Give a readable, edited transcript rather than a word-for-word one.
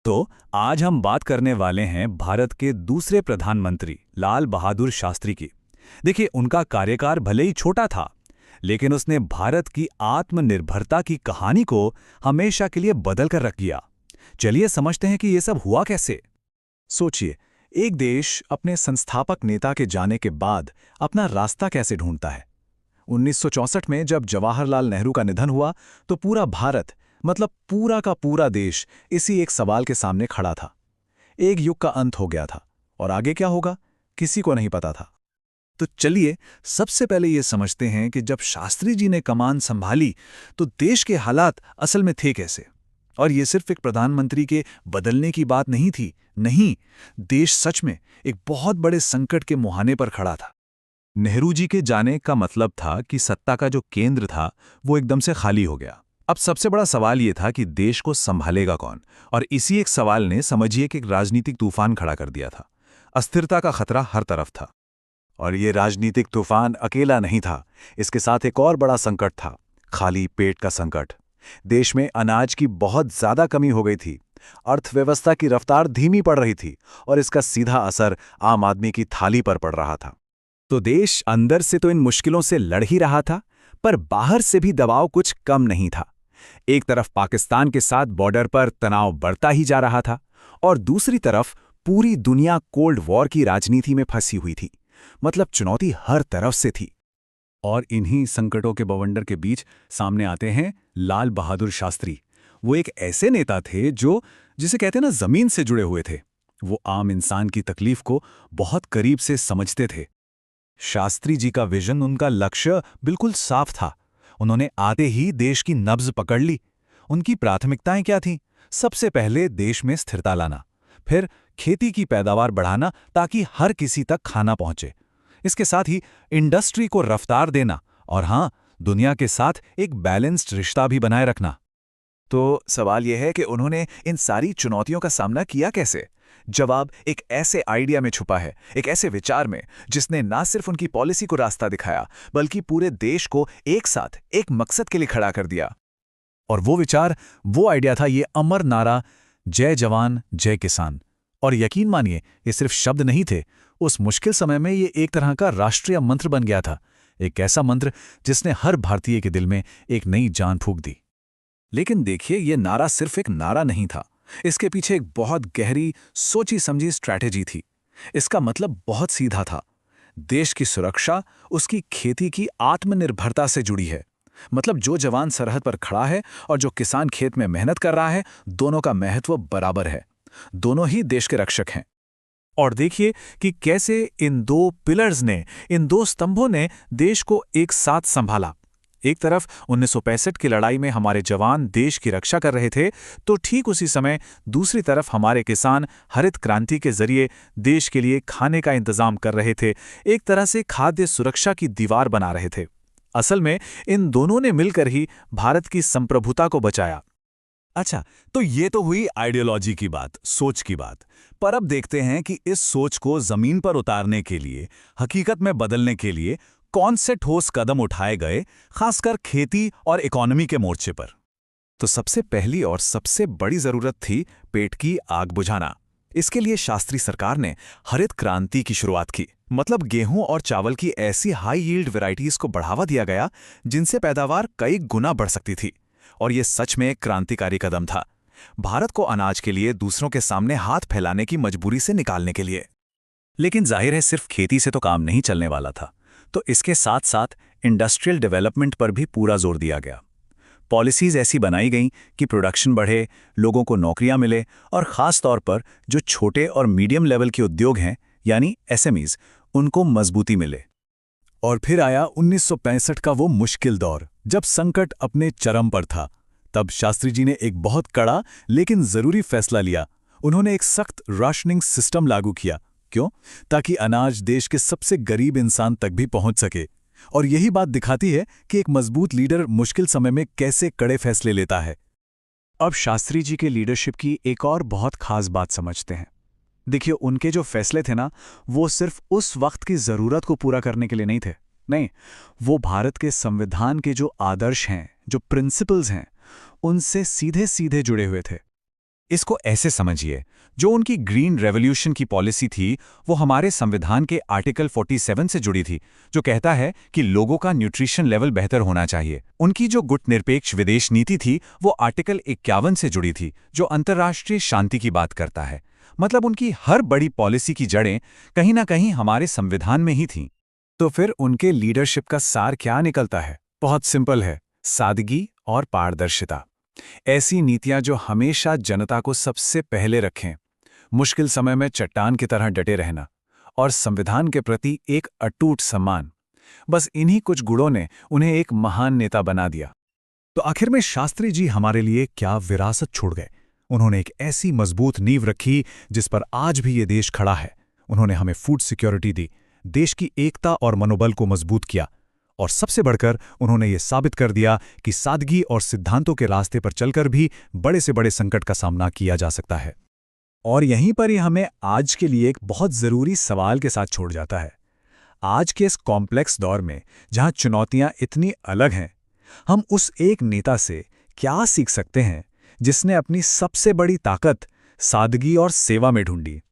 तो आज हम बात करने वाले हैं भारत के दूसरे प्रधानमंत्री लाल बहादुर शास्त्री की। देखिए, उनका कार्यकाल भले ही छोटा था, लेकिन उसने भारत की आत्मनिर्भरता की कहानी को हमेशा के लिए बदल कर रख दिया। चलिए समझते हैं कि ये सब हुआ कैसे। सोचिए, एक देश अपने संस्थापक नेता के जाने के बाद अपना रास्ता कैसे ढूंढता है। 1964 में जब जवाहरलाल नेहरू का निधन हुआ तो पूरा भारत, मतलब पूरा का पूरा देश, इसी एक सवाल के सामने खड़ा था। एक युग का अंत हो गया था और आगे क्या होगा, किसी को नहीं पता था। तो चलिए सबसे पहले ये समझते हैं कि जब शास्त्री जी ने कमान संभाली तो देश के हालात असल में थे कैसे। और ये सिर्फ एक प्रधानमंत्री के बदलने की बात नहीं थी। नहीं, देश सच में एक बहुत बड़े संकट के मुहाने पर खड़ा था। नेहरू जी के जाने का मतलब था कि सत्ता का जो केंद्र था वो एकदम से खाली हो गया। अब सबसे बड़ा सवाल ये था कि देश को संभालेगा कौन। और इसी एक सवाल ने समझिए कि एक राजनीतिक तूफान खड़ा कर दिया था। अस्थिरता का खतरा हर तरफ था। और ये राजनीतिक तूफान अकेला नहीं था, इसके साथ एक और बड़ा संकट था, खाली पेट का संकट। देश में अनाज की बहुत ज्यादा कमी हो गई थी, अर्थव्यवस्था की रफ्तार धीमी पड़ रही थी और इसका सीधा असर आम आदमी की थाली पर पड़ रहा था। तो देश अंदर से तो इन मुश्किलों से लड़ ही रहा था, पर बाहर से भी दबाव कुछ कम नहीं था। एक तरफ पाकिस्तान के साथ बॉर्डर पर तनाव बढ़ता ही जा रहा था और दूसरी तरफ पूरी दुनिया कोल्ड वॉर की राजनीति में फंसी हुई थी। मतलब चुनौती हर तरफ से थी। और इन्हीं संकटों के बवंडर के बीच सामने आते हैं लाल बहादुर शास्त्री। वो एक ऐसे नेता थे जो, जिसे कहते हैं ना, जमीन से जुड़े हुए थे। वो आम इंसान की तकलीफ को बहुत करीब से समझते थे। शास्त्री जी का विजन, उनका लक्ष्य बिल्कुल साफ था। उन्होंने आते ही देश की नब्ज पकड़ ली। उनकी प्राथमिकताएं क्या थीं? सबसे पहले देश में स्थिरता लाना, फिर खेती की पैदावार बढ़ाना ताकि हर किसी तक खाना पहुंचे। इसके साथ ही इंडस्ट्री को रफ्तार देना और हाँ, दुनिया के साथ एक बैलेंस्ड रिश्ता भी बनाए रखना। तो सवाल यह है कि उन्होंने इन सारी चुनौतियों का सामना किया कैसे? जवाब एक ऐसे आइडिया में छुपा है, एक ऐसे विचार में जिसने ना सिर्फ उनकी पॉलिसी को रास्ता दिखाया, बल्कि पूरे देश को एक साथ एक मकसद के लिए खड़ा कर दिया। और वो विचार, वो आइडिया था ये अमर नारा, जय जवान जय किसान। और यकीन मानिए, ये सिर्फ शब्द नहीं थे। उस मुश्किल समय में ये एक तरह का राष्ट्रीय मंत्र बन गया था। एक ऐसा मंत्र जिसने हर भारतीय के दिल में एक नई जान फूंक दी। लेकिन देखिए, ये नारा सिर्फ एक नारा नहीं था। इसके पीछे एक बहुत गहरी, सोची समझी स्ट्रैटेजी थी। इसका मतलब बहुत सीधा था। देश की सुरक्षा उसकी खेती की आत्मनिर्भरता से जुड़ी है। मतलब जो जवान सरहद पर खड़ा है और जो किसान खेत में मेहनत कर रहा है, दोनों का महत्व बराबर है। दोनों ही देश के रक्षक हैं। और देखिए कि कैसे इन दो पिलर्स ने, इन दो स्तंभों ने देश को एक साथ संभाला। एक तरफ 1965 की लड़ाई में हमारे जवान देश की रक्षा कर रहे थे, तो ठीक उसी समय दूसरी तरफ हमारे किसान हरित क्रांति के जरिए देश के लिए खाने का इंतजाम कर रहे थे। एक तरह से खाद्य सुरक्षा की दीवार बना रहे थे। असल में इन दोनों ने मिलकर ही भारत की संप्रभुता को बचाया। अच्छा, तो ये तो हुई आइडियोलॉजी की बात, सोच की बात। पर अब देखते हैं कि इस सोच को जमीन पर उतारने के लिए, हकीकत में बदलने के लिए कौन से ठोस कदम उठाए गए, खासकर खेती और इकोनॉमी के मोर्चे पर। तो सबसे पहली और सबसे बड़ी जरूरत थी पेट की आग बुझाना। इसके लिए शास्त्री सरकार ने हरित क्रांति की शुरुआत की। मतलब गेहूं और चावल की ऐसी हाई यील्ड वैरायटीज को बढ़ावा दिया गया जिनसे पैदावार कई गुना बढ़ सकती थी। और यह सच में एक क्रांतिकारी कदम था, भारत को अनाज के लिए दूसरों के सामने हाथ फैलाने की मजबूरी से निकालने के लिए। लेकिन जाहिर है, सिर्फ खेती से तो काम नहीं चलने वाला था। तो इसके साथ साथ इंडस्ट्रियल डेवलपमेंट पर भी पूरा जोर दिया गया। पॉलिसीज ऐसी बनाई गईं कि प्रोडक्शन बढ़े, लोगों को नौकरियां मिले और ख़ास तौर पर जो छोटे और मीडियम लेवल के उद्योग हैं, यानी एसएमईज, उनको मजबूती मिले। और फिर आया 1965 का वो मुश्किल दौर, जब संकट अपने चरम पर था। तब शास्त्री जी ने एक बहुत कड़ा लेकिन जरूरी फैसला लिया। उन्होंने एक सख्त राशनिंग सिस्टम लागू किया। क्यों? ताकि अनाज देश के सबसे गरीब इंसान तक भी पहुंच सके। और यही बात दिखाती है कि एक मजबूत लीडर मुश्किल समय में कैसे कड़े फैसले लेता है। अब शास्त्री जी के लीडरशिप की एक और बहुत खास बात समझते हैं। देखिए, उनके जो फैसले थे ना, वो सिर्फ उस वक्त की जरूरत को पूरा करने के लिए नहीं थे। नहीं, वो भारत के संविधान के जो आदर्श हैं, जो प्रिंसिपल्स हैं, उनसे सीधे सीधे जुड़े हुए थे। इसको ऐसे समझिए, जो उनकी ग्रीन रेवोल्यूशन की पॉलिसी थी, वो हमारे संविधान के आर्टिकल 47 से जुड़ी थी, जो कहता है कि लोगों का न्यूट्रिशन लेवल बेहतर होना चाहिए। उनकी जो गुटनिरपेक्ष विदेश नीति थी, वो आर्टिकल 51 से जुड़ी थी, जो अंतर्राष्ट्रीय शांति की बात करता है। मतलब उनकी हर बड़ी पॉलिसी की जड़ें कहीं ना कहीं हमारे संविधान में ही थीं। तो फिर उनके लीडरशिप का सार क्या निकलता है? बहुत सिंपल है, सादगी और पारदर्शिता। ऐसी नीतियां जो हमेशा जनता को सबसे पहले रखें, मुश्किल समय में चट्टान की तरह डटे रहना और संविधान के प्रति एक अटूट सम्मान। बस इन्हीं कुछ गुणों ने उन्हें एक महान नेता बना दिया। तो आखिर में शास्त्री जी हमारे लिए क्या विरासत छोड़ गए? उन्होंने एक ऐसी मजबूत नींव रखी जिस पर आज भी ये देश खड़ा है। उन्होंने हमें फूड सिक्योरिटी दी, देश की एकता और मनोबल को मजबूत किया, और सबसे बढ़कर उन्होंने ये साबित कर दिया कि सादगी और सिद्धांतों के रास्ते पर चलकर भी बड़े से बड़े संकट का सामना किया जा सकता है। और यहीं पर ही हमें आज के लिए एक बहुत ज़रूरी सवाल के साथ छोड़ जाता है। आज के इस कॉम्प्लेक्स दौर में, जहां चुनौतियां इतनी अलग हैं, हम उस एक नेता से क्या सीख सकते हैं जिसने अपनी सबसे बड़ी ताकत सादगी और सेवा में ढूंढी?